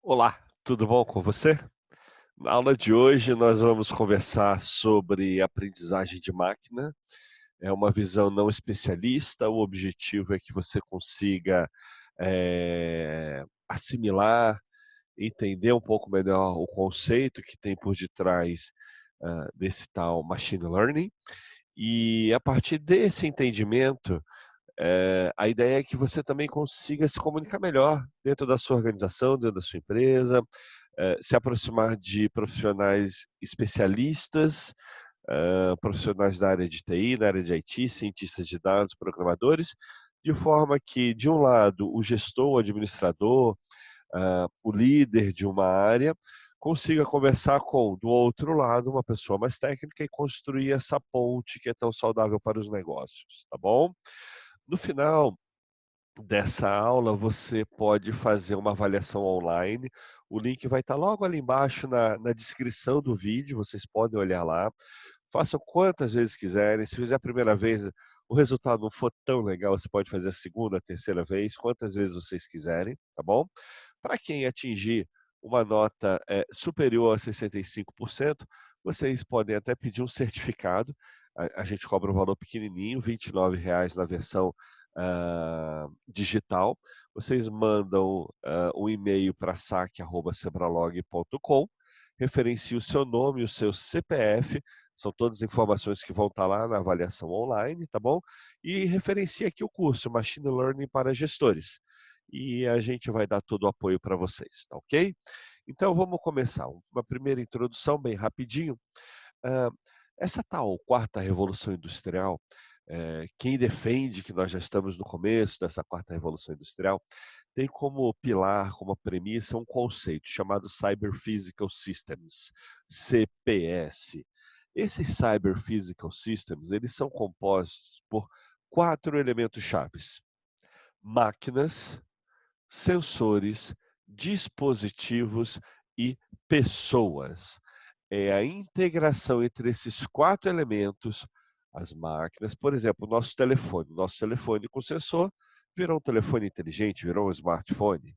Olá, tudo bom com você? Na aula de hoje nós vamos conversar sobre aprendizagem de máquina. É uma visão não especialista, o objetivo é que você consiga assimilar, entender um pouco melhor o conceito que tem por detrás desse tal machine learning. E a partir desse entendimento, a ideia é que você também consiga se comunicar melhor dentro da sua organização, dentro da sua empresa, se aproximar de profissionais especialistas, profissionais da área de TI, da área de IT, cientistas de dados, programadores, de forma que, de um lado, o gestor, o administrador, o líder de uma área, consiga conversar com, do outro lado, uma pessoa mais técnica e construir essa ponte que é tão saudável para os negócios, tá bom? No final dessa aula, você pode fazer uma avaliação online. O link vai estar logo ali embaixo na descrição do vídeo, vocês podem olhar lá. Façam quantas vezes quiserem. Se fizer a primeira vez, o resultado não for tão legal, você pode fazer a segunda, a terceira vez, quantas vezes vocês quiserem, tá bom? Para quem atingir uma nota superior a 65%, vocês podem até pedir um certificado. A gente cobra um valor pequenininho, R$ 29 na versão digital. Vocês mandam um e-mail para saque@sebralog.com, referencie o seu nome, o seu CPF, são todas informações que vão estar lá na avaliação online, tá bom? E referencie aqui o curso Machine Learning para Gestores. E a gente vai dar todo o apoio para vocês, tá ok? Então vamos começar. Uma primeira introdução bem rapidinho. Ah, essa tal quarta revolução industrial, quem defende que nós já estamos no começo dessa quarta revolução industrial, tem como pilar, como premissa, um conceito chamado Cyber Physical Systems, CPS. Esses Cyber Physical Systems, eles são compostos por quatro elementos chaves: máquinas, sensores, dispositivos e pessoas. É a integração entre esses quatro elementos, as máquinas, por exemplo, o nosso telefone com sensor virou um telefone inteligente, virou um smartphone.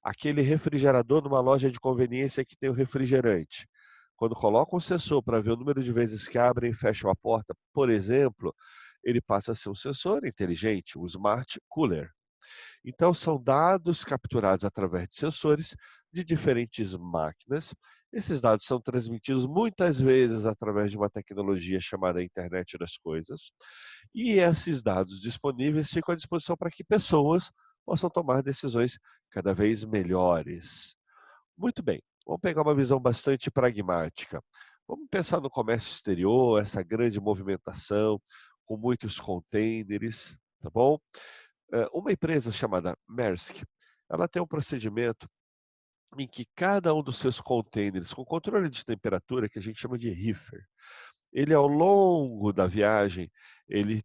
Aquele refrigerador numa loja de conveniência que tem o refrigerante. Quando coloca um sensor para ver o número de vezes que abrem e fecham a porta, por exemplo, ele passa a ser um sensor inteligente, um smart cooler. Então, são dados capturados através de sensores de diferentes máquinas. Esses dados são transmitidos muitas vezes através de uma tecnologia chamada Internet das Coisas. E esses dados disponíveis ficam à disposição para que pessoas possam tomar decisões cada vez melhores. Muito bem, vamos pegar uma visão bastante pragmática. Vamos pensar no comércio exterior, essa grande movimentação, com muitos containers, tá bom? Uma empresa chamada Maersk, ela tem um procedimento em que cada um dos seus containers com controle de temperatura, que a gente chama de reefer, ele ao longo da viagem, ele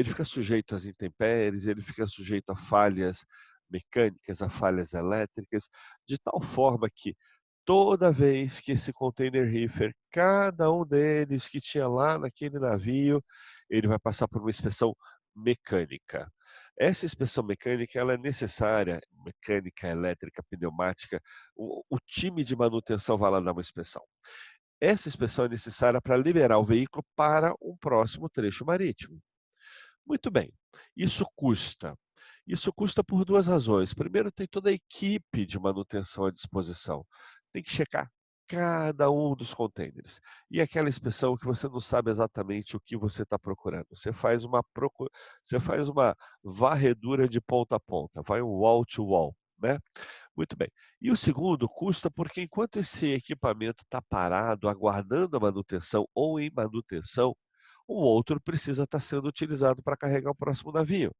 fica sujeito às intempéries, ele fica sujeito a falhas mecânicas, a falhas elétricas, de tal forma que toda vez que esse container reefer, cada um deles que tinha lá naquele navio, ele vai passar por uma inspeção mecânica. Essa inspeção mecânica ela é necessária, mecânica, elétrica, pneumática, o time de manutenção vai lá dar uma inspeção. Essa inspeção é necessária para liberar o veículo para um próximo trecho marítimo. Muito bem, isso custa. Isso custa por duas razões. Primeiro, tem toda a equipe de manutenção à disposição. Tem que checar cada um dos containers. E aquela inspeção que você não sabe exatamente o que você está procurando. Você faz uma varredura de ponta a ponta, vai um wall to wall, né? Muito bem. E o segundo custa porque enquanto esse equipamento está parado, aguardando a manutenção ou em manutenção, o outro precisa estar sendo utilizado para carregar o próximo navio.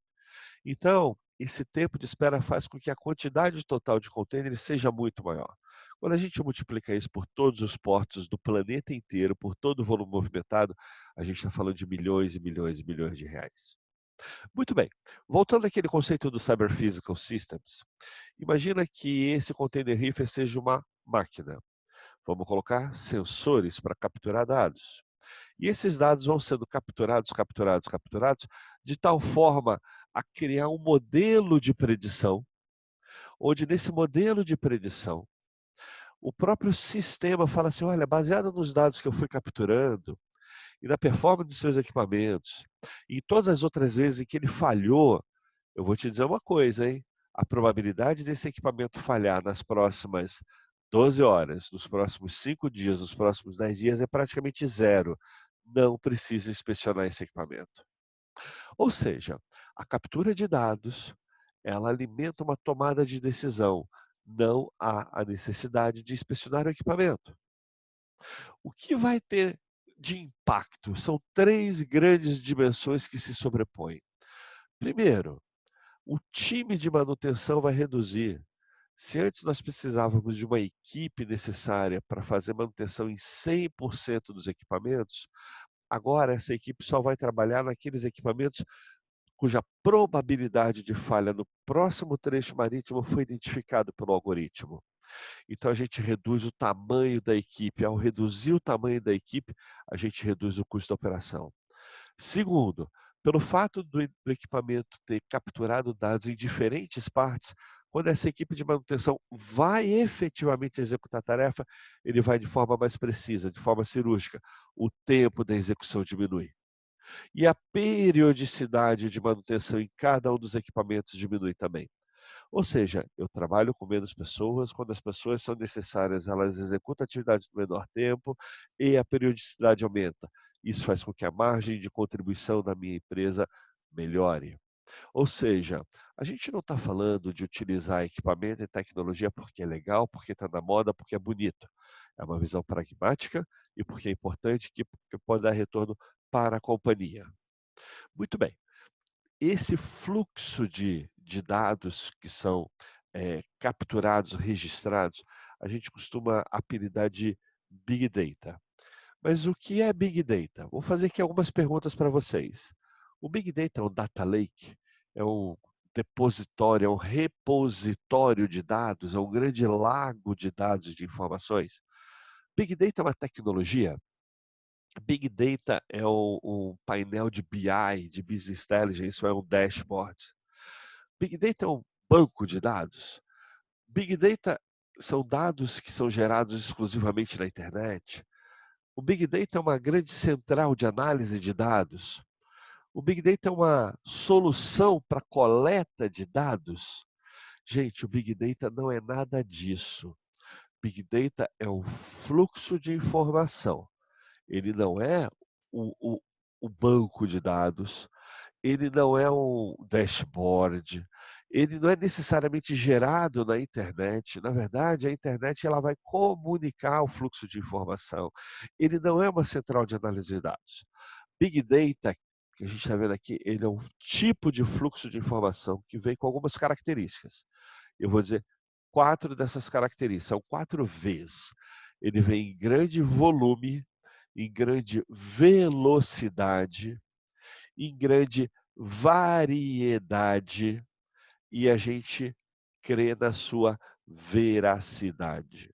Então, esse tempo de espera faz com que a quantidade total de contêineres seja muito maior. Quando a gente multiplica isso por todos os portos do planeta inteiro, por todo o volume movimentado, a gente está falando de milhões e milhões e milhões de reais. Muito bem, voltando àquele conceito do Cyber Physical Systems, imagina que esse container reefer seja uma máquina. Vamos colocar sensores para capturar dados. E esses dados vão sendo capturados, de tal forma a criar um modelo de predição, onde nesse modelo de predição, o próprio sistema fala assim: olha, baseado nos dados que eu fui capturando e na performance dos seus equipamentos, e todas as outras vezes em que ele falhou, eu vou te dizer uma coisa, hein? A probabilidade desse equipamento falhar nas próximas 12 horas, nos próximos 5 dias, nos próximos 10 dias é praticamente zero. Não precisa inspecionar esse equipamento. Ou seja, a captura de dados, ela alimenta uma tomada de decisão. Não há a necessidade de inspecionar o equipamento. O que vai ter de impacto? São três grandes dimensões que se sobrepõem. Primeiro, o time de manutenção vai reduzir. Se antes nós precisávamos de uma equipe necessária para fazer manutenção em 100% dos equipamentos, agora essa equipe só vai trabalhar naqueles equipamentos cuja probabilidade de falha no próximo trecho marítimo foi identificado pelo algoritmo. Então a gente reduz o tamanho da equipe. Ao reduzir o tamanho da equipe, a gente reduz o custo da operação. Segundo, pelo fato do equipamento ter capturado dados em diferentes partes, quando essa equipe de manutenção vai efetivamente executar a tarefa, ele vai de forma mais precisa, de forma cirúrgica. O tempo da execução diminui. E a periodicidade de manutenção em cada um dos equipamentos diminui também. Ou seja, eu trabalho com menos pessoas, quando as pessoas são necessárias, elas executam a atividade no menor tempo e a periodicidade aumenta. Isso faz com que a margem de contribuição da minha empresa melhore. Ou seja, a gente não está falando de utilizar equipamento e tecnologia porque é legal, porque está na moda, porque é bonito. É uma visão pragmática e porque é importante que pode dar retorno para a companhia. Muito bem. Esse fluxo de dados que são capturados, registrados, a gente costuma apelidar de Big Data. Mas o que é Big Data? Vou fazer aqui algumas perguntas para vocês. O Big Data é um data lake? É um depositório, é um repositório de dados, é um grande lago de dados de informações? Big Data é uma tecnologia? Big Data é um painel de BI, de Business Intelligence, ou é um dashboard? Big Data é um banco de dados? Big Data são dados que são gerados exclusivamente na internet? O Big Data é uma grande central de análise de dados? O Big Data é uma solução para coleta de dados? Gente, o Big Data não é nada disso. Big Data é um fluxo de informação. Ele não é o, o, o banco de dados, ele não é um dashboard, ele não é necessariamente gerado na internet. Na verdade, a internet ela vai comunicar o fluxo de informação. Ele não é uma central de análise de dados. Big Data, que a gente está vendo aqui, ele é um tipo de fluxo de informação que vem com algumas características. Eu vou dizer 4 dessas características, são 4 Vs. Ele vem em grande volume, em grande velocidade, em grande variedade, e a gente crê na sua veracidade.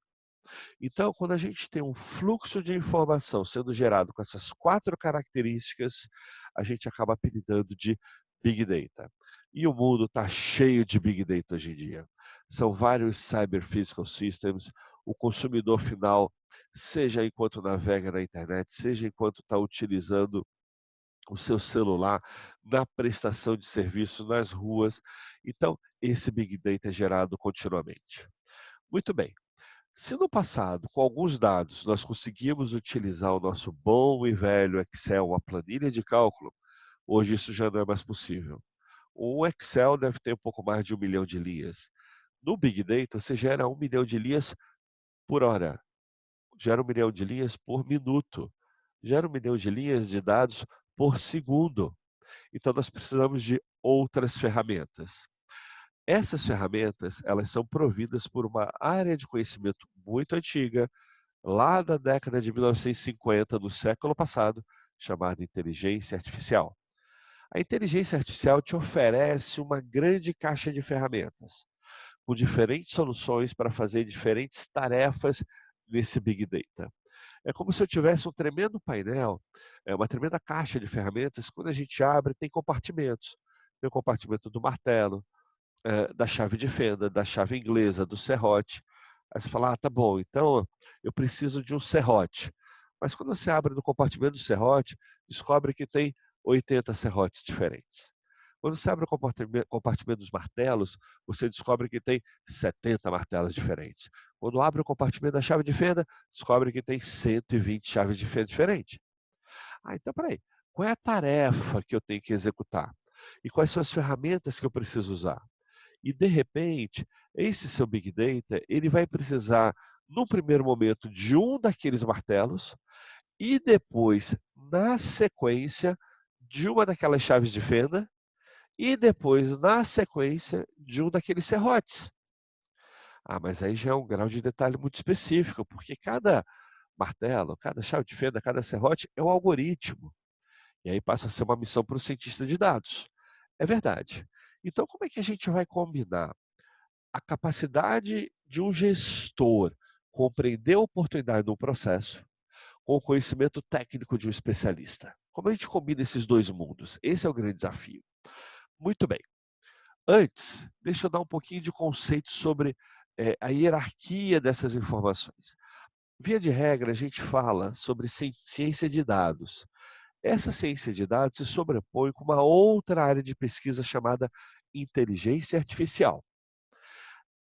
Então, quando a gente tem um fluxo de informação sendo gerado com essas 4 características, a gente acaba apelidando de Big Data. E o mundo está cheio de Big Data hoje em dia. São vários Cyber Physical Systems. O consumidor final, seja enquanto navega na internet, seja enquanto está utilizando o seu celular na prestação de serviço nas ruas. Então, esse Big Data é gerado continuamente. Muito bem. Se no passado, com alguns dados, nós conseguimos utilizar o nosso bom e velho Excel, uma planilha de cálculo, hoje isso já não é mais possível. O Excel deve ter um pouco mais de 1 milhão de linhas. No Big Data, você gera 1 milhão de linhas por hora, gera 1 milhão de linhas por minuto, gera 1 milhão de linhas de dados por segundo. Então, nós precisamos de outras ferramentas. Essas ferramentas, elas são providas por uma área de conhecimento muito antiga, lá da década de 1950, do século passado, chamada inteligência artificial. A inteligência artificial te oferece uma grande caixa de ferramentas, com diferentes soluções para fazer diferentes tarefas nesse Big Data. É como se eu tivesse um tremendo painel, uma tremenda caixa de ferramentas. Quando a gente abre, tem compartimentos. Tem o compartimento do martelo, da chave de fenda, da chave inglesa, do serrote. Aí você fala, tá bom, então eu preciso de um serrote. Mas quando você abre no compartimento do serrote, descobre que tem 80 serrotes diferentes. Quando você abre o compartimento dos martelos, você descobre que tem 70 martelos diferentes. Quando abre o compartimento da chave de fenda, descobre que tem 120 chaves de fenda diferentes. Ah, então peraí, qual é a tarefa que eu tenho que executar? E quais são as ferramentas que eu preciso usar? E de repente, esse seu Big Data, ele vai precisar, num primeiro momento, de um daqueles martelos e depois, na sequência, de uma daquelas chaves de fenda e depois, na sequência, de um daqueles serrotes. Ah, mas aí já é um grau de detalhe muito específico, porque cada martelo, cada chave de fenda, cada serrote é um algoritmo. E aí passa a ser uma missão para o cientista de dados. É verdade. Então, como é que a gente vai combinar a capacidade de um gestor compreender a oportunidade no processo com o conhecimento técnico de um especialista? Como a gente combina esses dois mundos? Esse é o grande desafio. Muito bem. Antes, deixa eu dar um pouquinho de conceito sobre a hierarquia dessas informações. Via de regra, a gente fala sobre ciência de dados. Essa ciência de dados se sobrepõe com uma outra área de pesquisa chamada inteligência artificial.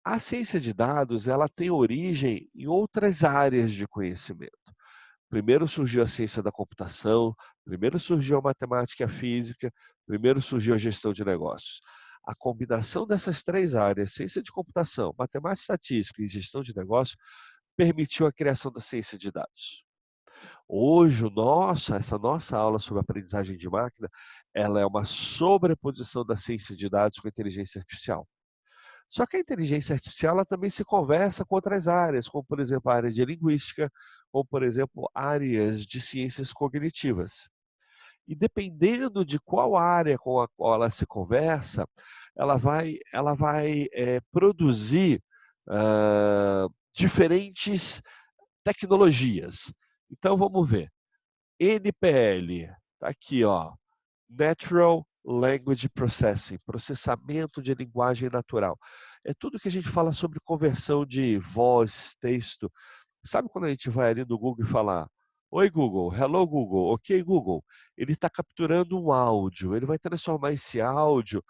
A ciência de dados, ela tem origem em outras áreas de conhecimento. Primeiro surgiu a ciência da computação, primeiro surgiu a matemática e a física, primeiro surgiu a gestão de negócios. A combinação dessas três áreas, ciência de computação, matemática e estatística e gestão de negócios, permitiu a criação da ciência de dados. Hoje, essa nossa aula sobre aprendizagem de máquina, ela é uma sobreposição da ciência de dados com a inteligência artificial. Só que a inteligência artificial ela também se conversa com outras áreas, como por exemplo a área de linguística, como por exemplo áreas de ciências cognitivas. E dependendo de qual área com a qual ela se conversa, ela vai produzir diferentes tecnologias. Então vamos ver. NPL, está aqui, ó, Natural Language Processing, processamento de linguagem natural. É tudo que a gente fala sobre conversão de voz, texto. Sabe quando a gente vai ali no Google e fala, oi Google, hello Google, ok Google, ele está capturando um áudio, ele vai transformar esse áudio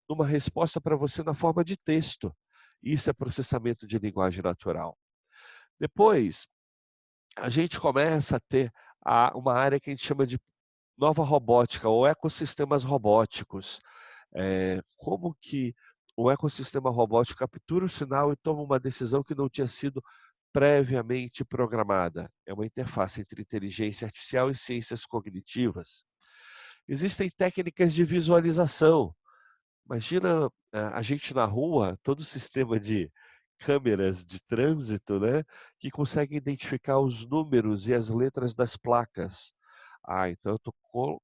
numa resposta para você na forma de texto. Isso é processamento de linguagem natural. Depois, a gente começa a ter uma área que a gente chama de nova robótica ou ecossistemas robóticos. Como que o ecossistema robótico captura o sinal e toma uma decisão que não tinha sido previamente programada. É uma interface entre inteligência artificial e ciências cognitivas. Existem técnicas de visualização. Imagina a gente na rua, todo o sistema de câmeras de trânsito, né, que consegue identificar os números e as letras das placas. Ah, então eu estou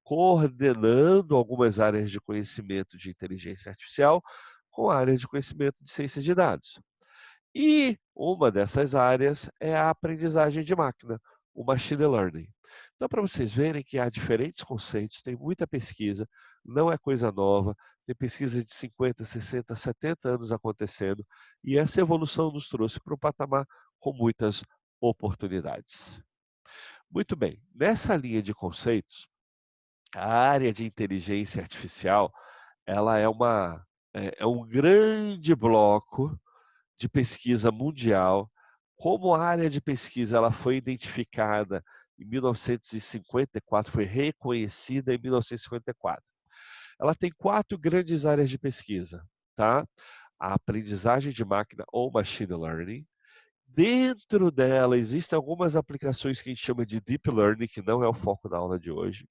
coordenando algumas áreas de conhecimento de inteligência artificial com áreas de conhecimento de ciência de dados. E uma dessas áreas é a aprendizagem de máquina, o machine learning. Então, para vocês verem que há diferentes conceitos, tem muita pesquisa, não é coisa nova, tem pesquisa de 50, 60, 70 anos acontecendo, e essa evolução nos trouxe para um patamar com muitas oportunidades. Muito bem, nessa linha de conceitos, a área de inteligência artificial, ela é um grande bloco de pesquisa mundial. Como a área de pesquisa ela foi identificada em 1954, foi reconhecida em 1954. Ela tem 4 grandes áreas de pesquisa, tá? A aprendizagem de máquina ou machine learning. Dentro dela existem algumas aplicações que a gente chama de deep learning, que não é o foco da aula de hoje,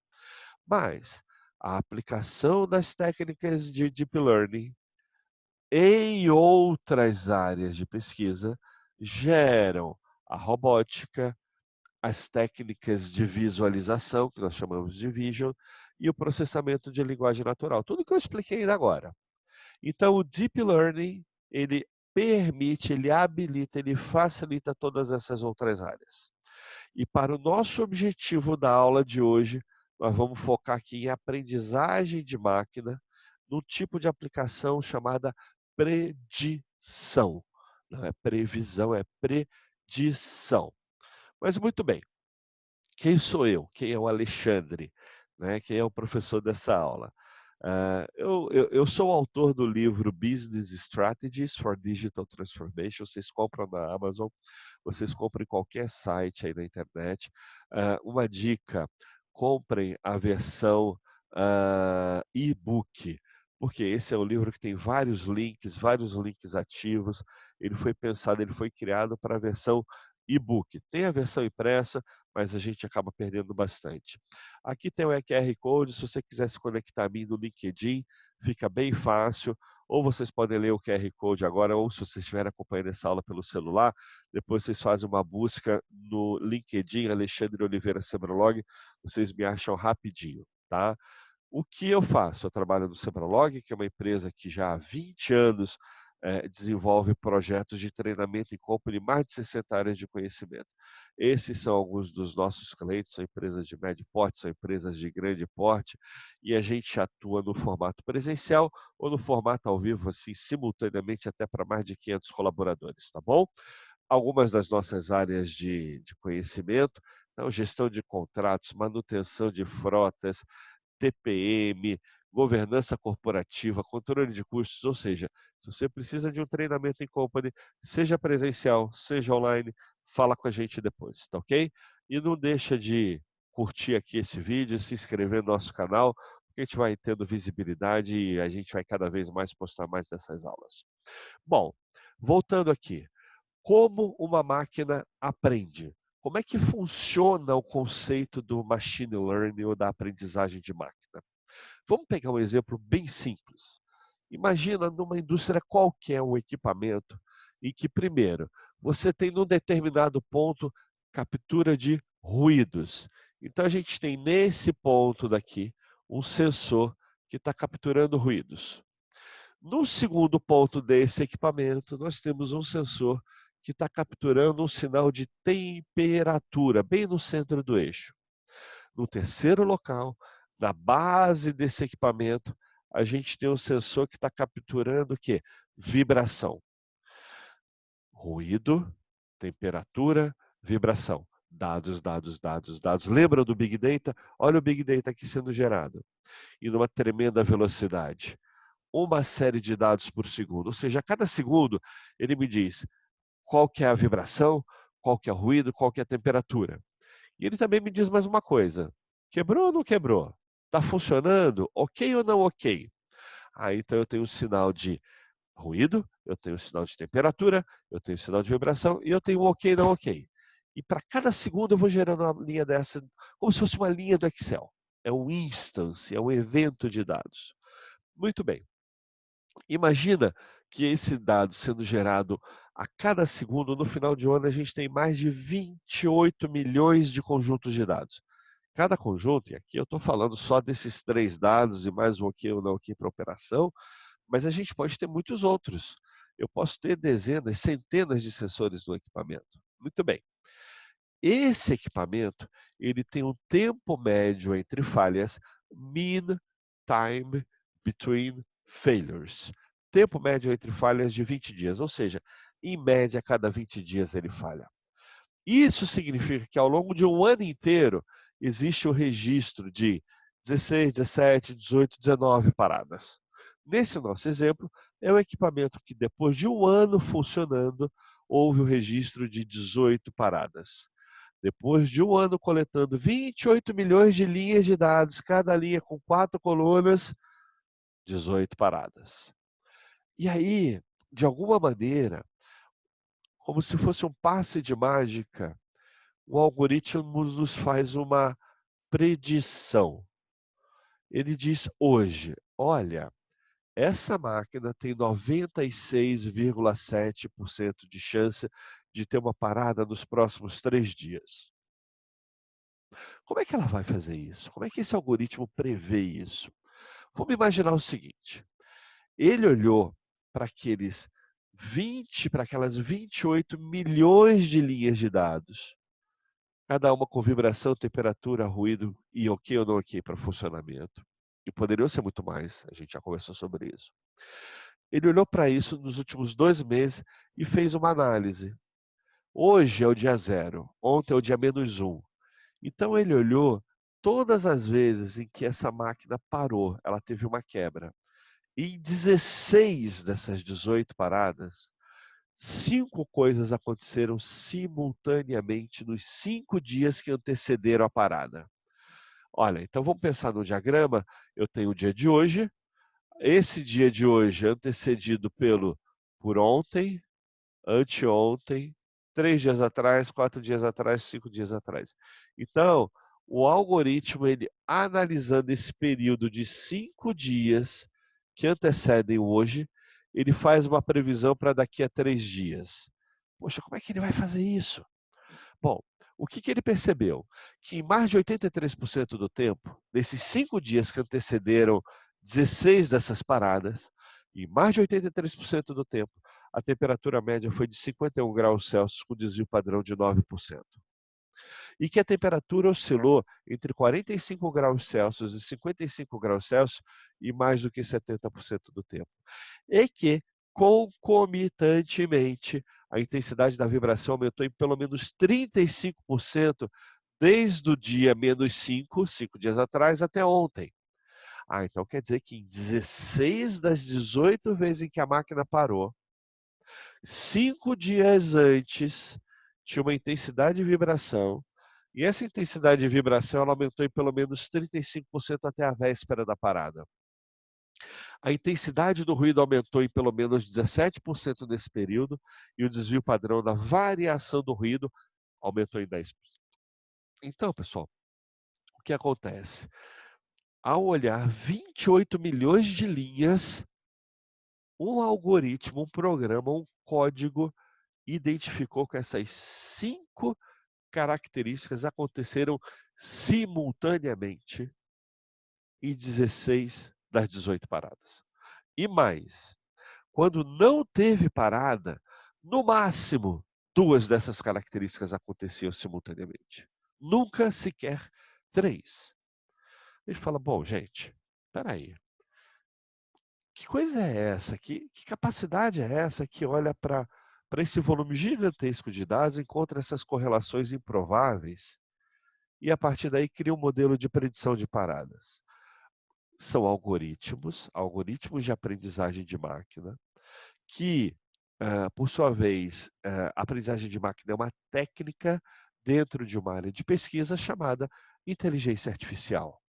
mas a aplicação das técnicas de deep learning em outras áreas de pesquisa geram a robótica, as técnicas de visualização, que nós chamamos de vision, e o processamento de linguagem natural. Tudo que eu expliquei ainda agora. Então, o Deep Learning, ele permite, ele habilita, ele facilita todas essas outras áreas. E para o nosso objetivo da aula de hoje, nós vamos focar aqui em aprendizagem de máquina, num tipo de aplicação chamada predição. Não é previsão, é predição. Mas muito bem, quem sou eu? Quem é o Alexandre? Né? Quem é o professor dessa aula? Eu sou o autor do livro Business Strategies for Digital Transformation. Vocês compram na Amazon, vocês compram em qualquer site aí na internet. Uma dica: comprem a versão e-book, porque esse é um livro que tem vários links ativos. Ele foi pensado, ele foi criado para a versão e-book. Tem a versão impressa, mas a gente acaba perdendo bastante. Aqui tem o QR Code, se você quiser se conectar a mim no LinkedIn, fica bem fácil. Ou vocês podem ler o QR Code agora, ou se vocês estiverem acompanhando essa aula pelo celular, depois vocês fazem uma busca no LinkedIn, Alexandre Oliveira Sebrolog, vocês me acham rapidinho, tá? O que eu faço? Eu trabalho no Sebrolog, que é uma empresa que já há 20 anos desenvolve projetos de treinamento em company, mais de 60 áreas de conhecimento. Esses são alguns dos nossos clientes, são empresas de médio porte, são empresas de grande porte, e a gente atua no formato presencial ou no formato ao vivo, assim, simultaneamente, até para mais de 500 colaboradores, tá bom? Algumas das nossas áreas de conhecimento, então, gestão de contratos, manutenção de frotas, TPM, governança corporativa, controle de custos, ou seja, se você precisa de um treinamento em company, seja presencial, seja online, fala com a gente depois, tá ok? E não deixa de curtir aqui esse vídeo, se inscrever no nosso canal, porque a gente vai tendo visibilidade e a gente vai cada vez mais postar mais dessas aulas. Bom, voltando aqui, como uma máquina aprende? Como é que funciona o conceito do machine learning ou da aprendizagem de máquina? Vamos pegar um exemplo bem simples. Imagina numa indústria qualquer um equipamento em que, primeiro, você tem num determinado ponto captura de ruídos. Então a gente tem nesse ponto daqui um sensor que está capturando ruídos. No segundo ponto desse equipamento, nós temos um sensor que está capturando um sinal de temperatura, bem no centro do eixo. No terceiro local, na base desse equipamento, a gente tem um sensor que está capturando o quê? Vibração. Ruído, temperatura, vibração. Dados, dados, dados, dados. Lembra do Big Data? Olha o Big Data aqui sendo gerado. E numa tremenda velocidade. Uma série de dados por segundo. Ou seja, a cada segundo ele me diz qual que é a vibração, qual que é o ruído, qual que é a temperatura. E ele também me diz mais uma coisa: quebrou ou não quebrou? Está funcionando? Ok ou não ok? Então eu tenho um sinal de ruído, eu tenho um sinal de temperatura, eu tenho um sinal de vibração e eu tenho um ok ou não ok. E para cada segundo eu vou gerando uma linha dessa, como se fosse uma linha do Excel. É um instance, é um evento de dados. Muito bem. Imagina que esse dado sendo gerado a cada segundo, no final de um ano a gente tem mais de 28 milhões de conjuntos de dados. Cada conjunto, e aqui eu estou falando só desses 3 dados e mais um aqui ou não aqui para operação, mas a gente pode ter muitos outros. Eu posso ter dezenas, centenas de sensores no equipamento. Muito bem. Esse equipamento, ele tem um tempo médio entre falhas, mean time between failures. Tempo médio entre falhas de 20 dias, ou seja, em média, a cada 20 dias ele falha. Isso significa que ao longo de um ano inteiro existe o registro de 16, 17, 18, 19 paradas. Nesse nosso exemplo, é um equipamento que depois de um ano funcionando, houve o registro de 18 paradas. Depois de um ano coletando 28 milhões de linhas de dados, cada linha com 4 colunas, 18 paradas. E aí, de alguma maneira, como se fosse um passe de mágica, o algoritmo nos faz uma predição. Ele diz hoje, olha, essa máquina tem 96,7% de chance de ter uma parada nos próximos 3 dias. Como é que ela vai fazer isso? Como é que esse algoritmo prevê isso? Vamos imaginar o seguinte: ele olhou para para aquelas 28 milhões de linhas de dados, cada uma com vibração, temperatura, ruído e ok ou não ok para funcionamento. E poderiam ser muito mais, a gente já conversou sobre isso. Ele olhou para isso nos últimos 2 meses e fez uma análise. Hoje é o dia zero, ontem é o dia -1. Então ele olhou todas as vezes em que essa máquina parou, ela teve uma quebra. Em 16 dessas 18 paradas, 5 coisas aconteceram simultaneamente nos 5 dias que antecederam a parada. Olha, então vamos pensar no diagrama. Eu tenho o dia de hoje. Esse dia de hoje é antecedido por ontem, anteontem, 3 dias atrás, 4 dias atrás, 5 dias atrás. Então, o algoritmo, ele analisando esse período de 5 dias que antecedem o hoje, ele faz uma previsão para daqui a 3 dias. Poxa, como é que ele vai fazer isso? Bom, o que que ele percebeu? Que em mais de 83% do tempo, nesses 5 dias que antecederam 16 dessas paradas, em mais de 83% do tempo, a temperatura média foi de 51 graus Celsius com desvio padrão de 9%. E que a temperatura oscilou entre 45 graus Celsius e 55 graus Celsius em mais do que 70% do tempo. E que, concomitantemente, a intensidade da vibração aumentou em pelo menos 35% desde o dia -5, 5 dias atrás, até ontem. Então quer dizer que em 16 das 18 vezes em que a máquina parou, 5 dias antes, tinha uma intensidade de vibração, e essa intensidade de vibração ela aumentou em pelo menos 35% até a véspera da parada. A intensidade do ruído aumentou em pelo menos 17% nesse período, e o desvio padrão da variação do ruído aumentou em 10%. Então, pessoal, o que acontece? Ao olhar 28 milhões de linhas, um algoritmo, um programa, um código identificou que essas 5 características aconteceram simultaneamente em 16 das 18 paradas. E mais, quando não teve parada, no máximo 2 dessas características aconteciam simultaneamente. Nunca sequer 3. Ele fala: bom, gente, espera aí. Que coisa é essa? Que capacidade é essa que olha para esse volume gigantesco de dados, encontra essas correlações improváveis e a partir daí cria um modelo de predição de paradas? São algoritmos de aprendizagem de máquina, que, por sua vez, a aprendizagem de máquina é uma técnica dentro de uma área de pesquisa chamada inteligência artificial.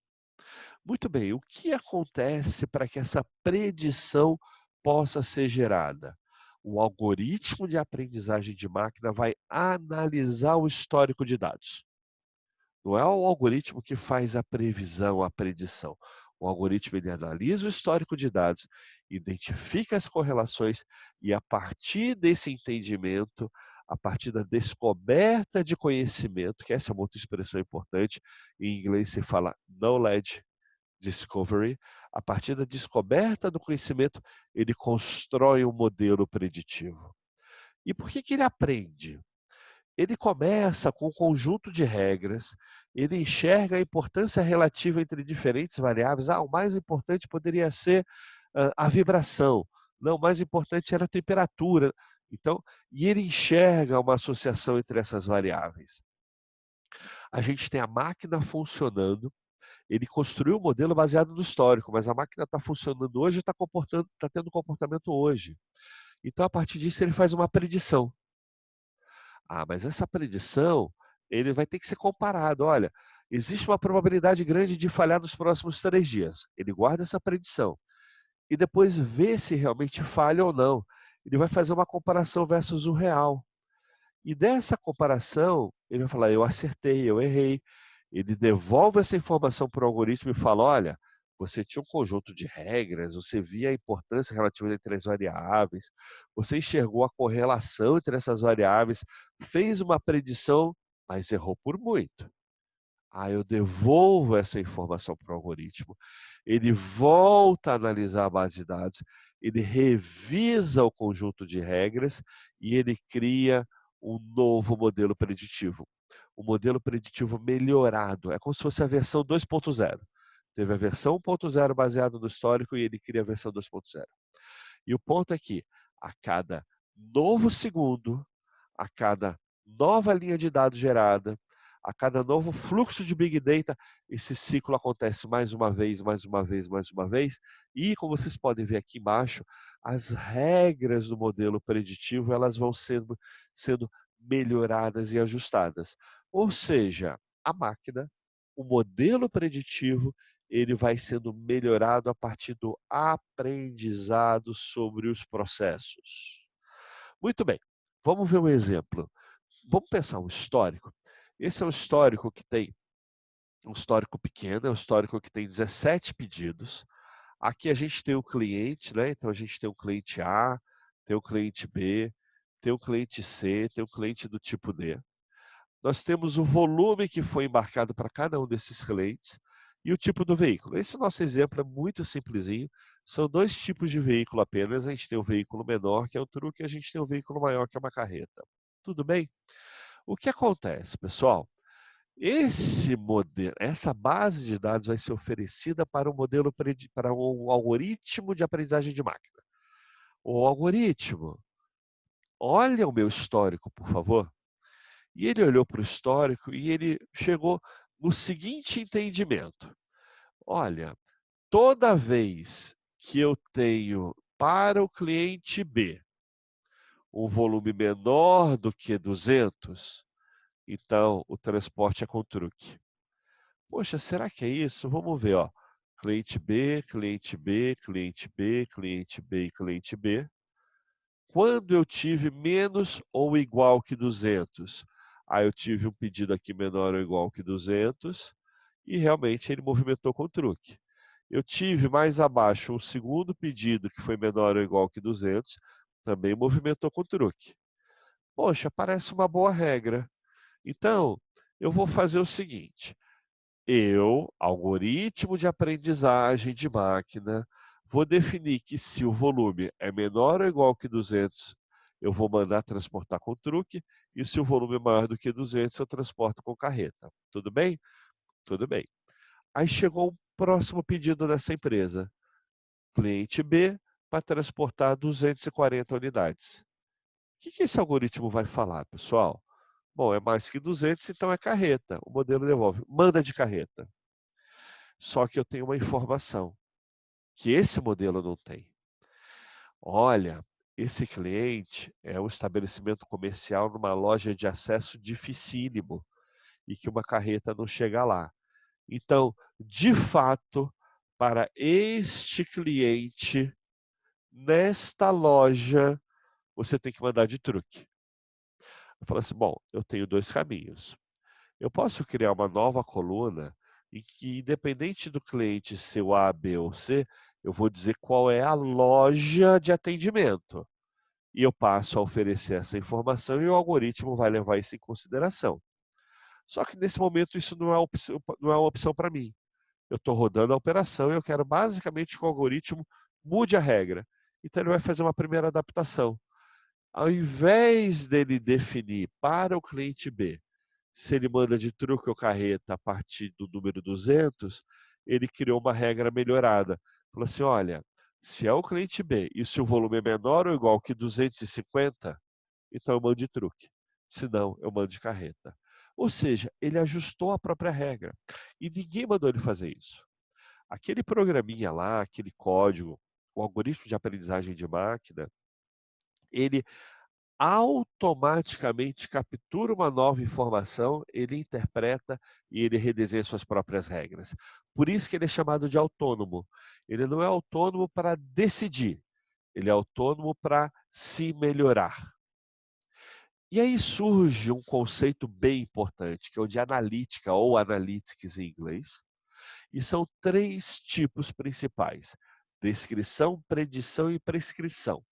Muito bem, o que acontece para que essa predição possa ser gerada? O algoritmo de aprendizagem de máquina vai analisar o histórico de dados. Não é o algoritmo que faz a previsão, a predição. O algoritmo ele analisa o histórico de dados, identifica as correlações e, a partir desse entendimento, a partir da descoberta de conhecimento, que essa é uma outra expressão importante, em inglês se fala knowledge discovery, a partir da descoberta do conhecimento, ele constrói um modelo preditivo. E por que ele aprende? Ele começa com um conjunto de regras, ele enxerga a importância relativa entre diferentes variáveis. O mais importante poderia ser a vibração. Não, o mais importante era a temperatura. Então, e ele enxerga uma associação entre essas variáveis. A gente tem a máquina funcionando, ele construiu um modelo baseado no histórico, mas a máquina está funcionando hoje e está tendo comportamento hoje. Então, a partir disso, ele faz uma predição. Mas essa predição, ele vai ter que ser comparado. Olha, existe uma probabilidade grande de falhar nos próximos 3 dias. Ele guarda essa predição. E depois vê se realmente falha ou não. Ele vai fazer uma comparação versus o real. E dessa comparação, ele vai falar: eu acertei, eu errei. Ele devolve essa informação para o algoritmo e fala: olha, você tinha um conjunto de regras, você via a importância relativa entre as variáveis, você enxergou a correlação entre essas variáveis, fez uma predição, mas errou por muito. Eu devolvo essa informação para o algoritmo, ele volta a analisar a base de dados, ele revisa o conjunto de regras e ele cria um novo modelo preditivo. Um modelo preditivo melhorado. É como se fosse a versão 2.0. Teve a versão 1.0 baseada no histórico e ele cria a versão 2.0. E o ponto é que a cada novo segundo, a cada nova linha de dados gerada, a cada novo fluxo de Big Data, esse ciclo acontece mais uma vez, mais uma vez, mais uma vez. E, como vocês podem ver aqui embaixo, as regras do modelo preditivo elas vão sendo melhoradas e ajustadas. Ou seja, a máquina, o modelo preditivo, ele vai sendo melhorado a partir do aprendizado sobre os processos. Muito bem, vamos ver um exemplo. Vamos pensar um histórico. Esse é um histórico que tem um histórico pequeno, é um histórico que tem 17 pedidos. Aqui a gente tem o cliente, né? Então a gente tem o cliente A, tem o cliente B, tem o cliente C, tem o cliente do tipo D. Nós temos o volume que foi embarcado para cada um desses clientes e o tipo do veículo. Esse nosso exemplo é muito simplesinho. São dois tipos de veículo apenas. A gente tem o veículo menor, que é o truque, e a gente tem o veículo maior, que é uma carreta. Tudo bem? O que acontece, pessoal? Esse modelo, essa base de dados vai ser oferecida para para um algoritmo de aprendizagem de máquina. O algoritmo, olha o meu histórico, por favor. E ele olhou para o histórico e ele chegou no seguinte entendimento: olha, toda vez que eu tenho para o cliente B um volume menor do que 200, então o transporte é com truque. Poxa, será que é isso? Vamos ver, ó. Cliente B, cliente B, cliente B, cliente B e cliente B. Quando eu tive menos ou igual que 200, aí eu tive um pedido aqui menor ou igual que 200 e realmente ele movimentou com truque. Eu tive mais abaixo um segundo pedido que foi menor ou igual que 200, também movimentou com truque. Poxa, parece uma boa regra. Então, eu vou fazer o seguinte: eu, algoritmo de aprendizagem de máquina, vou definir que se o volume é menor ou igual que 200, eu vou mandar transportar com truque, e se o volume é maior do que 200, eu transporto com carreta. Tudo bem? Tudo bem. Aí chegou o próximo pedido dessa empresa. Cliente B para transportar 240 unidades. O que esse algoritmo vai falar, pessoal? Bom, é mais que 200, então é carreta. O modelo devolve. Manda de carreta. Só que eu tenho uma informação que esse modelo não tem. Olha, esse cliente é um estabelecimento comercial numa loja de acesso dificílimo e que uma carreta não chega lá. Então, de fato, para este cliente, nesta loja, você tem que mandar de truque. Eu falo assim, bom, eu tenho dois caminhos. Eu posso criar uma nova coluna em que, independente do cliente ser o A, B ou C, eu vou dizer qual é a loja de atendimento. E eu passo a oferecer essa informação e o algoritmo vai levar isso em consideração. Só que nesse momento isso não é uma opção para mim. Eu estou rodando a operação e eu quero basicamente que o algoritmo mude a regra. Então ele vai fazer uma primeira adaptação. Ao invés dele definir para o cliente B se ele manda de truque ou carreta a partir do número 200, ele criou uma regra melhorada. Falou assim, olha, se é o cliente B e se o volume é menor ou igual que 250, então eu mando de truque. Se não, eu mando de carreta. Ou seja, ele ajustou a própria regra. E ninguém mandou ele fazer isso. Aquele programinha lá, aquele código, o algoritmo de aprendizagem de máquina, ele automaticamente captura uma nova informação, ele interpreta e ele redesenha suas próprias regras. Por isso que ele é chamado de autônomo. Ele não é autônomo para decidir, ele é autônomo para se melhorar. E aí surge um conceito bem importante, que é o de analítica ou analytics em inglês. E são três tipos principais: descrição, predição e prescrição.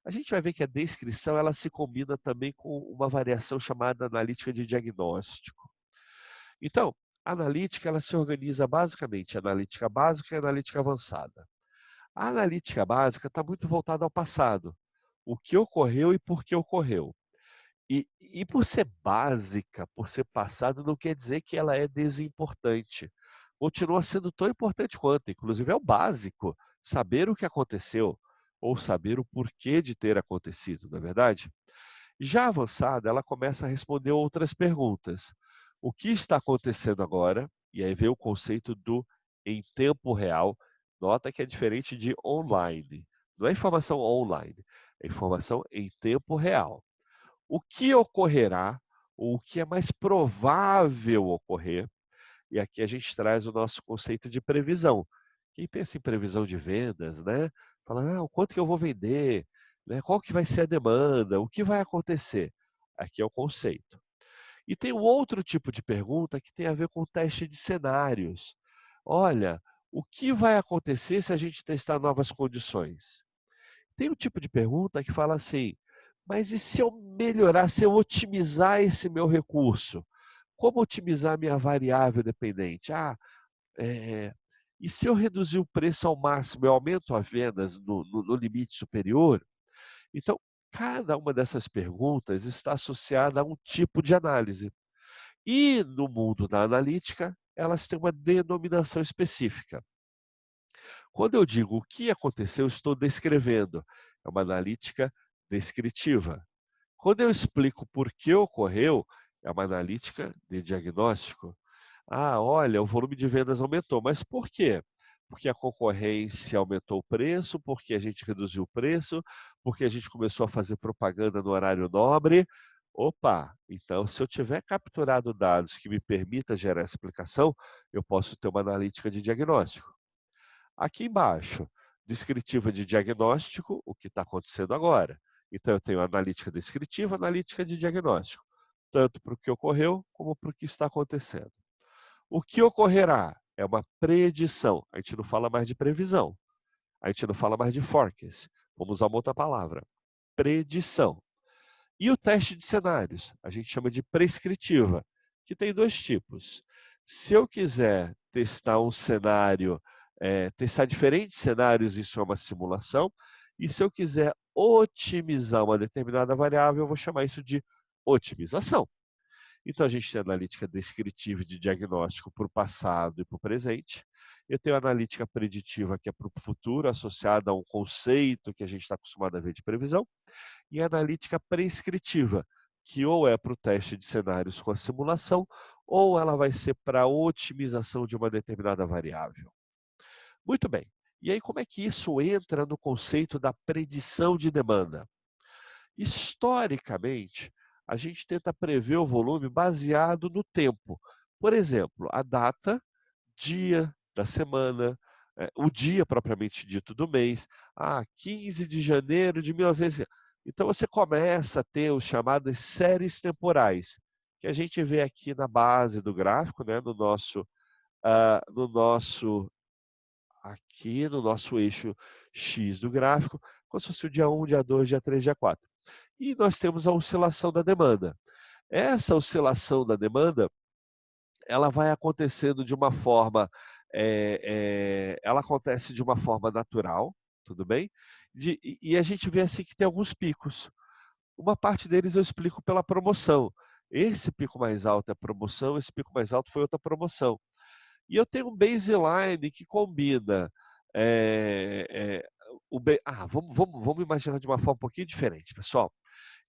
A gente vai ver que a descrição ela se combina também com uma variação chamada analítica de diagnóstico. Então, a analítica ela se organiza basicamente em analítica básica e analítica avançada. A analítica básica está muito voltada ao passado, o que ocorreu e por que ocorreu. E por ser básica, por ser passado, não quer dizer que ela é desimportante. Continua sendo tão importante quanto, inclusive é o básico, saber o que aconteceu. ou saber o porquê de ter acontecido, não é verdade? Já avançada, ela começa a responder outras perguntas. O que está acontecendo agora? E aí vem o conceito do em tempo real. Nota que é diferente de online. Não é informação online, é informação em tempo real. O que ocorrerá, ou o que é mais provável ocorrer, e aqui a gente traz o nosso conceito de previsão. Quem pensa em previsão de vendas, né? Fala, o quanto que eu vou vender, né? Qual que vai ser a demanda, o que vai acontecer? Aqui é o conceito. E tem um outro tipo de pergunta que tem a ver com o teste de cenários. Olha, o que vai acontecer se a gente testar novas condições? Tem um tipo de pergunta que fala assim, mas e se eu melhorar, se eu otimizar esse meu recurso? Como otimizar minha variável dependente? Eh, e se eu reduzir o preço ao máximo, eu aumento as vendas no limite superior? Então, cada uma dessas perguntas está associada a um tipo de análise. E no mundo da analítica, elas têm uma denominação específica. Quando eu digo o que aconteceu, eu estou descrevendo. É uma analítica descritiva. Quando eu explico por que ocorreu, é uma analítica de diagnóstico. Olha, o volume de vendas aumentou, mas por quê? Porque a concorrência aumentou o preço, porque a gente reduziu o preço, porque a gente começou a fazer propaganda no horário nobre. Opa, então se eu tiver capturado dados que me permita gerar essa explicação, eu posso ter uma analítica de diagnóstico. Aqui embaixo, descritiva de diagnóstico, o que está acontecendo agora. Então, eu tenho analítica descritiva, analítica de diagnóstico, tanto para o que ocorreu como para o que está acontecendo. O que ocorrerá é uma predição. A gente não fala mais de previsão, a gente não fala mais de forecast. Vamos usar uma outra palavra: predição. E o teste de cenários, a gente chama de prescritiva, que tem dois tipos. Se eu quiser testar um cenário, testar diferentes cenários, isso é uma simulação. E se eu quiser otimizar uma determinada variável, eu vou chamar isso de otimização. Então, a gente tem analítica descritiva e de diagnóstico para o passado e para o presente. Eu tenho analítica preditiva, que é para o futuro, associada a um conceito que a gente está acostumado a ver de previsão, e analítica prescritiva, que ou é para o teste de cenários com a simulação, ou ela vai ser para a otimização de uma determinada variável. Muito bem. E aí, como é que isso entra no conceito da predição de demanda? Historicamente, a gente tenta prever o volume baseado no tempo. Por exemplo, a data, dia da semana, o dia propriamente dito do mês. 15 de janeiro de 1900. Então você começa a ter os chamadas séries temporais, que a gente vê aqui na base do gráfico, né, no nosso eixo X do gráfico, como se fosse o dia 1, dia 2, dia 3, dia 4. E nós temos a oscilação da demanda. Essa oscilação da demanda, ela vai acontecendo de uma forma, ela acontece de uma forma natural, tudo bem? E a gente vê assim que tem alguns picos. Uma parte deles eu explico pela promoção. Esse pico mais alto é promoção, esse pico mais alto foi outra promoção. E eu tenho um baseline que combina. É, é, vamos imaginar de uma forma um pouquinho diferente, pessoal.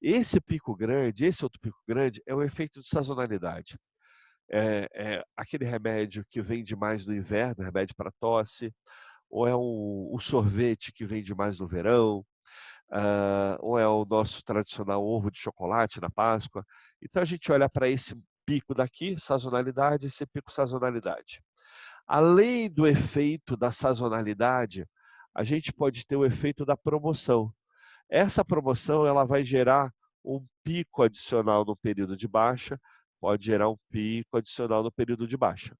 Esse pico grande, esse outro pico grande, é o efeito de sazonalidade. É aquele remédio que vende mais no inverno, remédio para tosse, ou é o sorvete que vende mais no verão, ou é o nosso tradicional ovo de chocolate na Páscoa. Então a gente olha para esse pico daqui, sazonalidade, esse pico sazonalidade. Além do efeito da sazonalidade, a gente pode ter o efeito da promoção. Essa promoção ela vai gerar um pico adicional no período de baixa, pode gerar um pico adicional no período de baixa.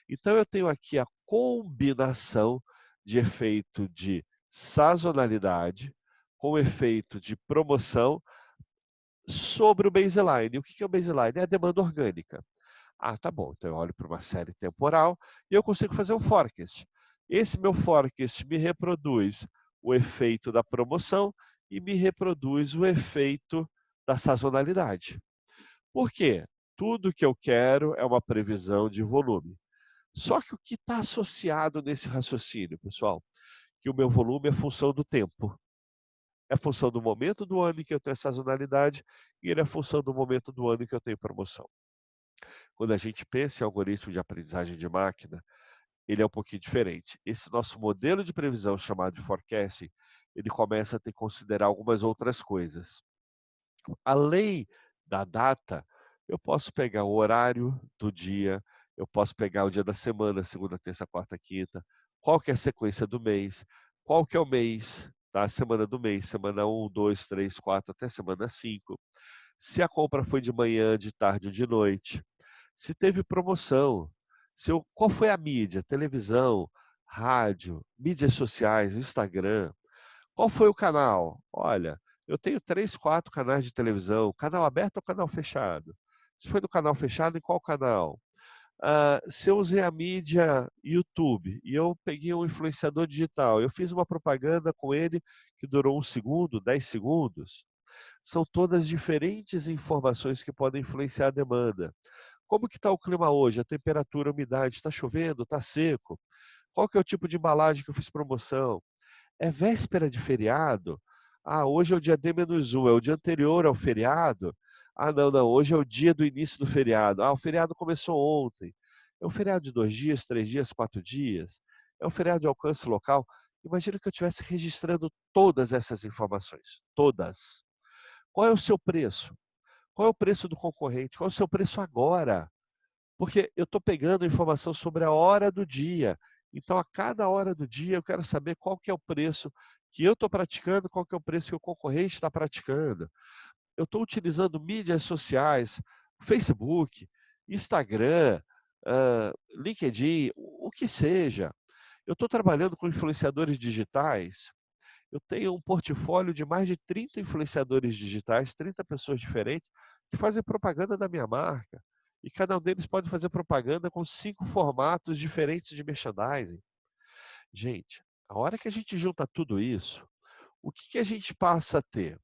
Então eu tenho aqui a combinação de efeito de sazonalidade com efeito de promoção sobre o baseline. O que é o baseline? É a demanda orgânica. Tá bom, então eu olho para uma série temporal e eu consigo fazer um forecast. Esse meu forecast me reproduz o efeito da promoção e me reproduz o efeito da sazonalidade. Por quê? Tudo que eu quero é uma previsão de volume. Só que o que está associado nesse raciocínio, pessoal? Que o meu volume é função do tempo. é função do momento do ano em que eu tenho sazonalidade e ele é função do momento do ano em que eu tenho promoção. Quando a gente pensa em algoritmo de aprendizagem de máquina, ele é um pouquinho diferente. Esse nosso modelo de previsão chamado de forecasting, ele começa a ter que considerar algumas outras coisas. Além da data, eu posso pegar o horário do dia, eu posso pegar o dia da semana, segunda, terça, quarta, quinta, qual que é a sequência do mês, qual que é o mês, tá? A semana do mês, semana 1, 2, 3, 4, até semana 5. Se a compra foi de manhã, de tarde ou de noite, se teve promoção, qual foi a mídia, televisão, rádio, mídias sociais, Instagram, qual foi o canal? Olha, eu tenho 3, 4 canais de televisão, canal aberto ou canal fechado? Se foi no canal fechado, em qual canal? Se eu usei a mídia YouTube e eu peguei um influenciador digital, eu fiz uma propaganda com ele que durou 1 segundo, 10 segundos, são todas diferentes informações que podem influenciar a demanda. Como que está o clima hoje? A temperatura, a umidade, está chovendo, está seco? Qual que é o tipo de embalagem que eu fiz promoção? É véspera de feriado? Hoje é o dia D-1, é o dia anterior ao feriado? Não, não, hoje é o dia do início do feriado. O feriado começou ontem. É um feriado de 2 dias, 3 dias, 4 dias? É um feriado de alcance local? Imagina que eu estivesse registrando todas essas informações. Todas. Qual é o seu preço? Qual é o preço do concorrente? Qual é o seu preço agora? Porque eu estou pegando informação sobre a hora do dia. Então, a cada hora do dia, eu quero saber qual que é o preço que eu estou praticando, qual que é o preço que o concorrente está praticando. Eu estou utilizando mídias sociais, Facebook, Instagram, LinkedIn, o que seja. Eu estou trabalhando com influenciadores digitais. Eu tenho um portfólio de mais de 30 influenciadores digitais, 30 pessoas diferentes, que fazem propaganda da minha marca. E cada um deles pode fazer propaganda com 5 formatos diferentes de merchandising. Gente, a hora que a gente junta tudo isso, o que a gente passa a ter?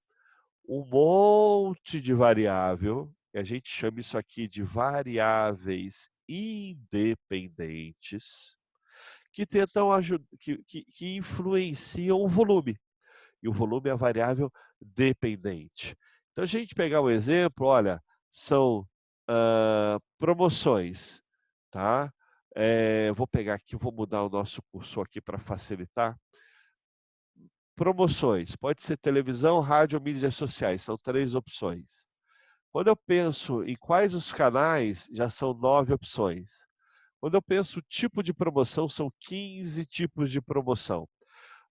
Um monte de variável, e a gente chama isso aqui de variáveis independentes, que tentam ajudar, que influenciam o volume. E o volume é a variável dependente. Então, a gente pegar um exemplo, olha, são promoções, tá? Vou pegar aqui, vou mudar o nosso cursor aqui para facilitar. Promoções, pode ser televisão, rádio ou mídias sociais, são 3 opções. Quando eu penso em quais os canais, já são 9 opções. Quando eu penso tipo de promoção, são 15 tipos de promoção.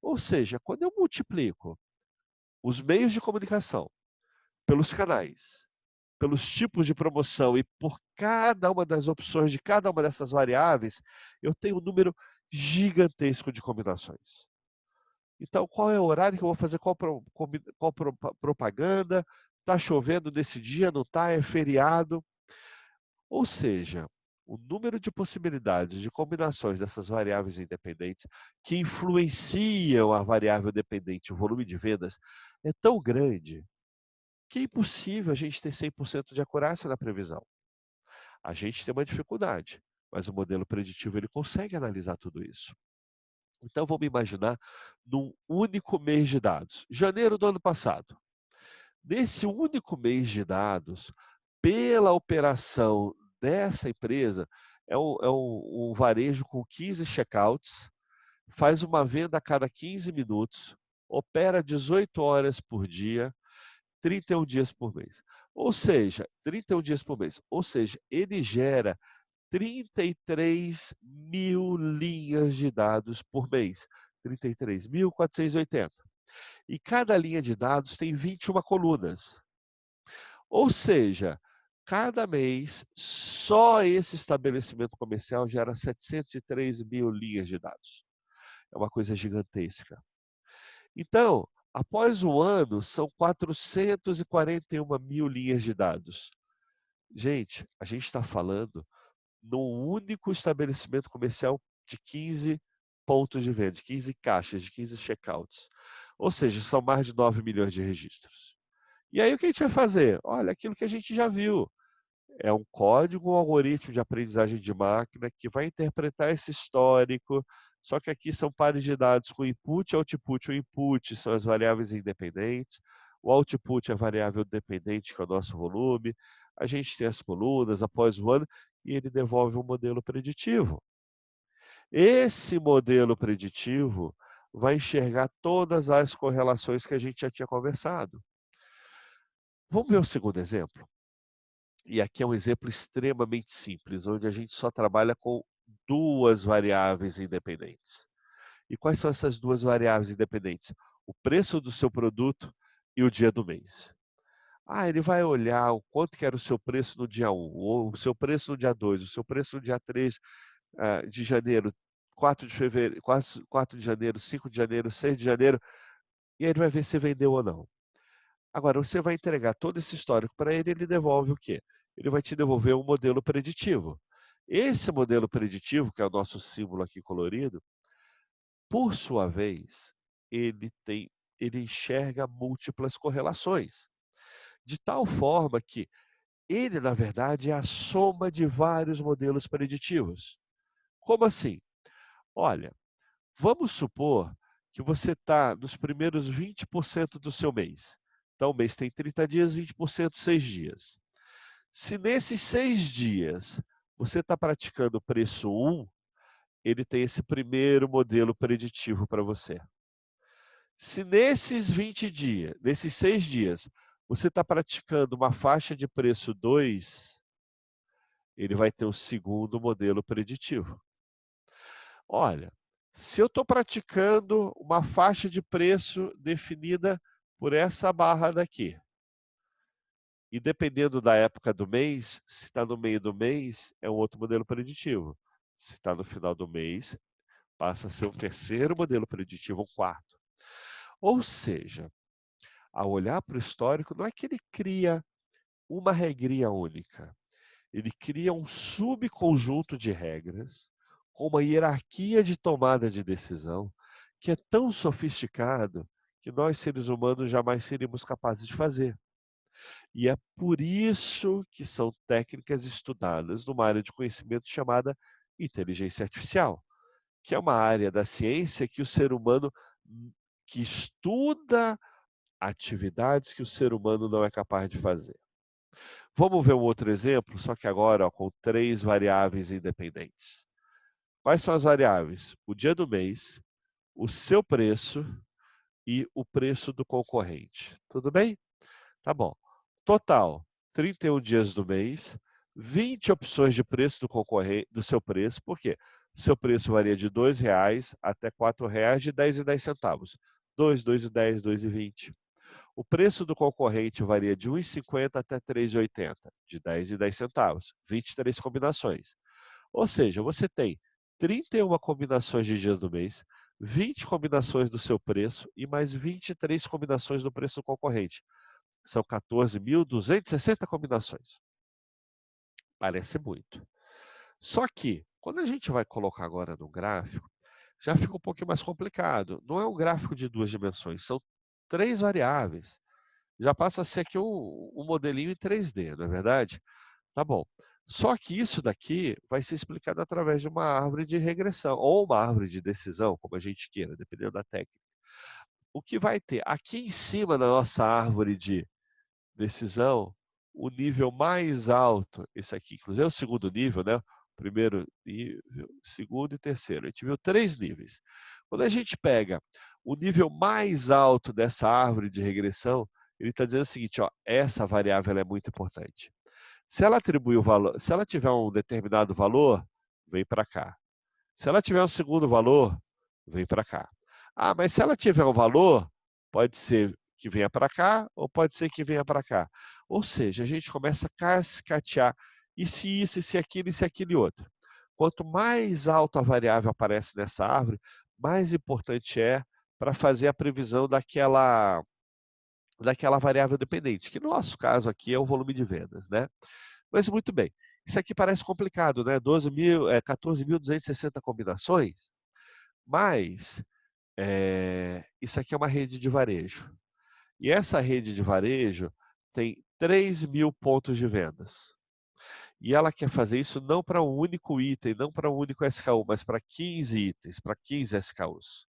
Ou seja, quando eu multiplico os meios de comunicação, pelos canais, pelos tipos de promoção e por cada uma das opções de cada uma dessas variáveis, eu tenho um número gigantesco de combinações. Então, qual é o horário que eu vou fazer qual propaganda? Está chovendo nesse dia, não está? É feriado? Ou seja, o número de possibilidades de combinações dessas variáveis independentes que influenciam a variável dependente, o volume de vendas, é tão grande que é impossível a gente ter 100% de acurácia na previsão. A gente tem uma dificuldade, mas o modelo preditivo ele consegue analisar tudo isso. Então vamos imaginar num único mês de dados, janeiro do ano passado. Nesse único mês de dados, pela operação dessa empresa, é um varejo com 15 checkouts, faz uma venda a cada 15 minutos, opera 18 horas por dia, 31 dias por mês. Ou seja, 31 dias por mês. Ou seja, ele gera 33 mil linhas de dados por mês. 33.480. E cada linha de dados tem 21 colunas. Ou seja, cada mês, só esse estabelecimento comercial gera 703 mil linhas de dados. É uma coisa gigantesca. Então, após o ano, são 441 mil linhas de dados. Gente, a gente está falando num único estabelecimento comercial de 15 pontos de venda, de 15 caixas, de 15 checkouts. Ou seja, são mais de 9 milhões de registros. E aí o que a gente vai fazer? Olha, aquilo que a gente já viu. É um código, um algoritmo de aprendizagem de máquina que vai interpretar esse histórico, Só que aqui são pares de dados com input e output. O input são as variáveis independentes, o output é a variável dependente, que é o nosso volume. A gente tem as colunas após o ano e ele devolve um modelo preditivo. Esse modelo preditivo vai enxergar todas as correlações que a gente já tinha conversado. Vamos ver o segundo exemplo? E aqui é um exemplo extremamente simples, onde a gente só trabalha com duas variáveis independentes. E quais são essas duas variáveis independentes? O preço do seu produto e o dia do mês. Ah, ele vai olhar o quanto que era o seu preço no dia 1, ou o seu preço no dia 2, o seu preço no dia 3 de janeiro, 4 de fevereiro, 4 de janeiro, 5 de janeiro, 6 de janeiro, e aí ele vai ver se vendeu ou não. Agora, você vai entregar todo esse histórico para ele, ele devolve o quê? Ele vai te devolver um modelo preditivo. Esse modelo preditivo, que é o nosso símbolo aqui colorido, por sua vez, ele enxerga múltiplas correlações, de tal forma que ele, na verdade, é a soma de vários modelos preditivos. Como assim? Olha, vamos supor que você está nos primeiros 20% do seu mês. Então, o mês tem 30 dias, 20%, 6 dias. Se nesses 6 dias você está praticando o preço 1, ele tem esse primeiro modelo preditivo para você. Se nesses 20 dias, nesses 6 dias, você está praticando uma faixa de preço 2, ele vai ter o segundo modelo preditivo. Olha, se eu estou praticando uma faixa de preço definida por essa barra daqui, e dependendo da época do mês, se está no meio do mês, é um outro modelo preditivo. Se está no final do mês, passa a ser um terceiro modelo preditivo, um quarto. Ou seja, ao olhar para o histórico, não é que ele cria uma regrinha única. Ele cria um subconjunto de regras com uma hierarquia de tomada de decisão que é tão sofisticado que nós, seres humanos, jamais seríamos capazes de fazer. E é por isso que são técnicas estudadas numa área de conhecimento chamada inteligência artificial, que é uma área da ciência que o ser humano que estuda atividades que o ser humano não é capaz de fazer. Vamos ver um outro exemplo, só que agora com 3 variáveis independentes. Quais são as variáveis? O dia do mês, o seu preço e o preço do concorrente. Tudo bem? Tá bom. Total, 31 dias do mês, 20 opções de preço do concorrente, do seu preço. Por quê? Seu preço varia de R$ 2 até R$ 4, de 10 e 10 centavos. 2, 2,10, 2,20. O preço do concorrente varia de 1,50 até 3,80, de 10 e 10 centavos, 23 combinações. Ou seja, você tem 31 combinações de dias do mês, 20 combinações do seu preço e mais 23 combinações do preço do concorrente. São 14.260 combinações. Parece muito. Só que, quando a gente vai colocar agora no gráfico, já fica um pouquinho mais complicado. Não é um gráfico de 2 dimensões, são 3 variáveis. Já passa a ser aqui um modelinho em 3D, não é verdade? Tá bom. Só que isso daqui vai ser explicado através de uma árvore de regressão, ou uma árvore de decisão, como a gente queira, dependendo da técnica. O que vai ter aqui em cima da nossa árvore de decisão, o nível mais alto, esse aqui, inclusive é o segundo nível, né? Primeiro nível, segundo e terceiro. A gente viu 3 níveis. Quando a gente pega o nível mais alto dessa árvore de regressão, ele está dizendo o seguinte, ó, essa variável é muito importante. Se ela atribuir o valor, se ela tiver um determinado valor, vem para cá. Se ela tiver um segundo valor, vem para cá. Ah, mas se ela tiver um valor, pode ser que venha para cá ou pode ser que venha para cá. Ou seja, a gente começa a cascatear e se isso, e se aquilo, e se aquele outro. Quanto mais alta a variável aparece nessa árvore, mais importante é para fazer a previsão daquela variável dependente, que no nosso caso aqui é o volume de vendas, né? Mas muito bem, isso aqui parece complicado, né? 14.260 combinações, mas isso aqui é uma rede de varejo. E essa rede de varejo tem 3.000 pontos de vendas. E ela quer fazer isso não para um único item, não para um único SKU, mas para 15 itens, para 15 SKUs.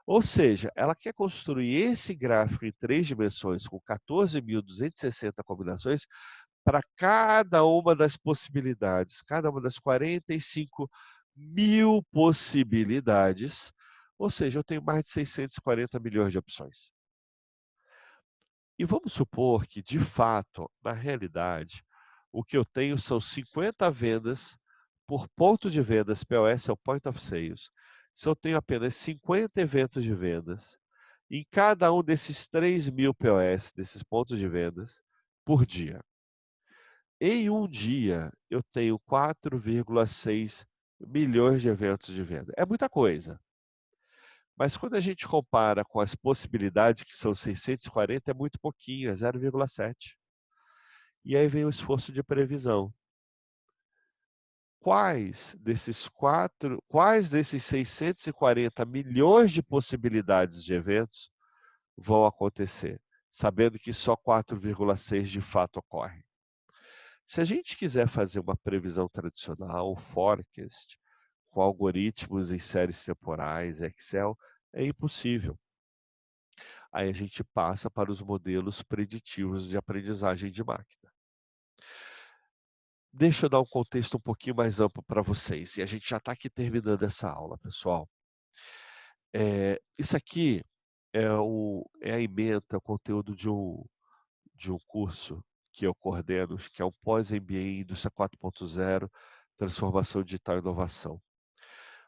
Ou seja, ela quer construir esse gráfico em 3 dimensões com 14.260 combinações para cada uma das possibilidades, cada uma das 45.000 possibilidades, ou seja, eu tenho mais de 640 milhões de opções. E vamos supor que, de fato, na realidade, o que eu tenho são 50 vendas por ponto de vendas, POS é o Point of Sales. Se eu tenho apenas 50 eventos de vendas, em cada um desses 3.000 POS, desses pontos de vendas, por dia. Em um dia, eu tenho 4,6 milhões de eventos de venda. É muita coisa. Mas quando a gente compara com as possibilidades, que são 640, é muito pouquinho, é 0,7. E aí vem o esforço de previsão. Quais desses 640 milhões de possibilidades de eventos vão acontecer, sabendo que só 4,6 de fato ocorrem? Se a gente quiser fazer uma previsão tradicional, um forecast, com algoritmos em séries temporais, Excel, é impossível. Aí a gente passa para os modelos preditivos de aprendizagem de máquina. Deixa eu dar um contexto um pouquinho mais amplo para vocês, e a gente já está aqui terminando essa aula, pessoal. Isso aqui é a ementa, o conteúdo de um curso que eu coordeno, que é o pós-MBA em Indústria 4.0, Transformação Digital e Inovação.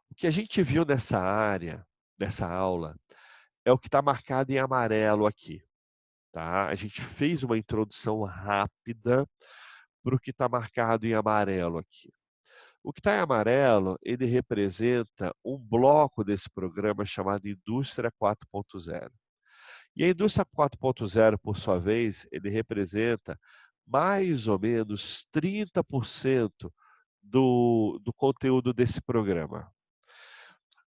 O que a gente viu nessa área, nessa aula, é o que está marcado em amarelo aqui. Tá? A gente fez uma introdução rápida para o que está marcado em amarelo aqui. O que está em amarelo, ele representa um bloco desse programa chamado Indústria 4.0. E a Indústria 4.0, por sua vez, ele representa mais ou menos 30% do conteúdo desse programa.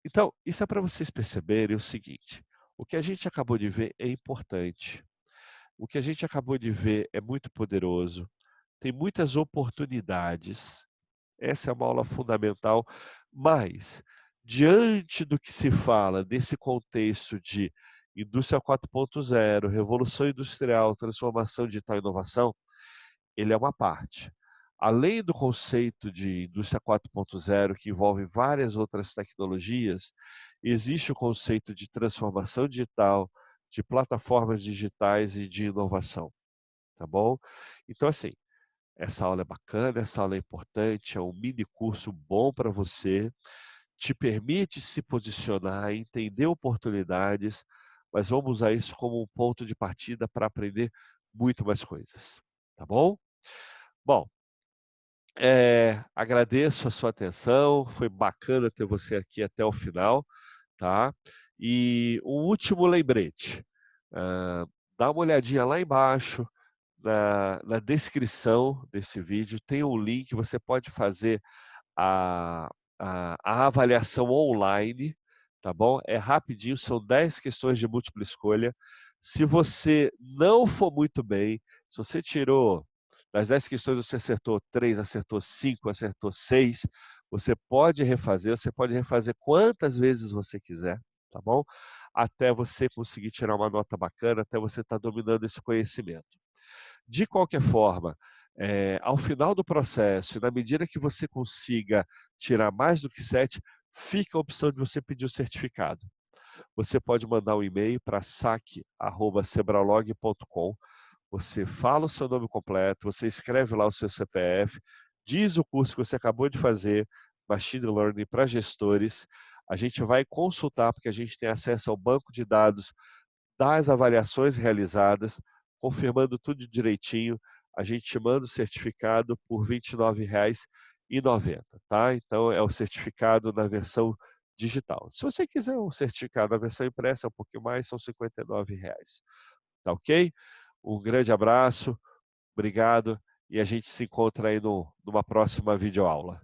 Então, isso é para vocês perceberem o seguinte: o que a gente acabou de ver é importante. O que a gente acabou de ver é muito poderoso, tem muitas oportunidades. Essa é uma aula fundamental, mas, diante do que se fala desse contexto de indústria 4.0, revolução industrial, transformação digital e inovação, ele é uma parte. Além do conceito de indústria 4.0, que envolve várias outras tecnologias, existe o conceito de transformação digital, de plataformas digitais e de inovação, tá bom? Então, assim, essa aula é bacana, essa aula é importante, é um mini curso bom para você, te permite se posicionar, entender oportunidades, mas vamos usar isso como um ponto de partida para aprender muito mais coisas, tá bom? Bom, agradeço a sua atenção, foi bacana ter você aqui até o final, tá? E um último lembrete, dá uma olhadinha lá embaixo, na descrição desse vídeo, tem um link, você pode fazer a, a avaliação online, tá bom? É rapidinho, são 10 questões de múltipla escolha. Se você não for muito bem, se você tirou das 10 questões, você acertou 3, acertou 5, acertou 6, você pode refazer quantas vezes você quiser, tá bom? Até você conseguir tirar uma nota bacana, até você estar dominando esse conhecimento. De qualquer forma, ao final do processo, na medida que você consiga tirar mais do que 7, fica a opção de você pedir o certificado. Você pode mandar um e-mail para saque@sebralog.com. Você fala o seu nome completo, você escreve lá o seu CPF, diz o curso que você acabou de fazer, Machine Learning para gestores. A gente vai consultar, porque a gente tem acesso ao banco de dados das avaliações realizadas, confirmando tudo direitinho, a gente te manda o certificado por R$ 29,90, tá? Então é o certificado na versão digital. Se você quiser um certificado na versão impressa, é um pouquinho mais, são R$ 59,00. Tá ok? Um grande abraço, obrigado, e a gente se encontra aí numa próxima videoaula.